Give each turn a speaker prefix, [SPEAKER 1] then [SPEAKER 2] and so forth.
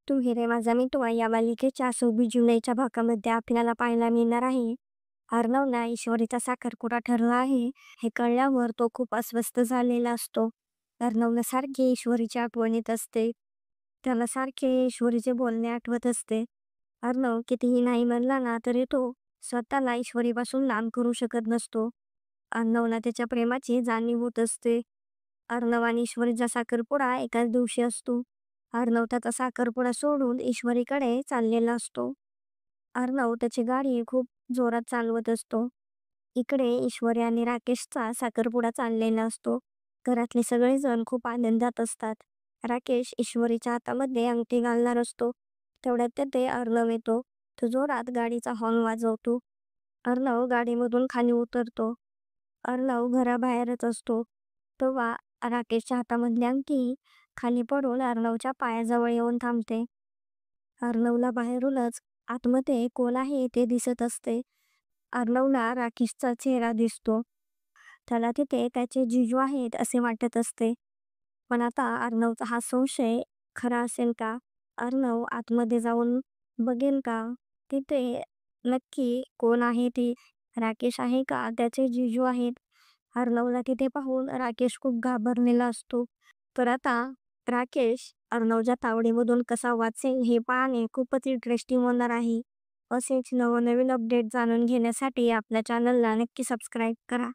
[SPEAKER 1] तू हिरे माझा मितवा या मालिकेच्या 26 जुलैच्या भागामध्ये आपल्याला पाहायला मिळणार आहे. अर्णवला ईश्वरीचा साखरपुडा ठरला आहे हे कळल्यावर तो खूप अस्वस्थ झालेला असतो. अर्णवला सारखे ईश्वरीची आठवण येत असते. त्याला सारखे ईश्वरीचे बोलणे आठवत असते. अर्णव कितीही नाही म्हणला ना तरी तो स्वतःला ईश्वरीपासून लांब करू शकत नसतो. अर्णवला त्याच्या प्रेमाची जाणीव होत असते. अर्णव आणि ईश्वरीचा साखरपुडा एकाच दिवशी असतो. अर्णव त्याचा साखरपुडा सोडून ईश्वरीकडे चाललेला असतो. अर्णव त्याची गाडी खूप जोरात चालवत असतो. इकडे ईश्वरी आणि राकेशचा साखरपुडा चाललेला असतो. घरातले सगळेजण खूप आनंदात असतात. राकेश ईश्वरीच्या हातामध्ये अंगठी घालणार असतो. तेवढ्यात तिथे अर्णव येतो. तो जोरात गाडीचा हॉर्न वाजवतो. अर्णव गाडीमधून खाली उतरतो. अर्णव घराबाहेरच असतो. तेव्हा राकेशच्या हातामधली अंगठी खाली पडून अर्णवच्या पायाजवळ येऊन थांबते. अर्णवला बाहेरूनच आतमध्ये कोण आहे ते दिसत असते. अर्णवला राकेशचा चेहरा दिसतो. त्याला तिथे त्याचे जिजू आहेत असे वाटत असते. पण आता अर्णवचा हा संशय खरा असेल का? अर्णव आतमध्ये जाऊन बघेल का? तिथे नक्की कोण आहे ते? राकेश आहे का त्याचे जिजू आहेत? अर्णवला तिथे पाहून राकेश खूप घाबरलेला असतो. तर आता राकेश अर्णवच्या तावडीमधून कसा वाचेल हे पाहणे खूपच इंटरेस्टिंग होणार आहे. असेच नवनवीन अपडेट जाणून घेण्यासाठी आपल्या चॅनलला नक्की सबस्क्राईब करा.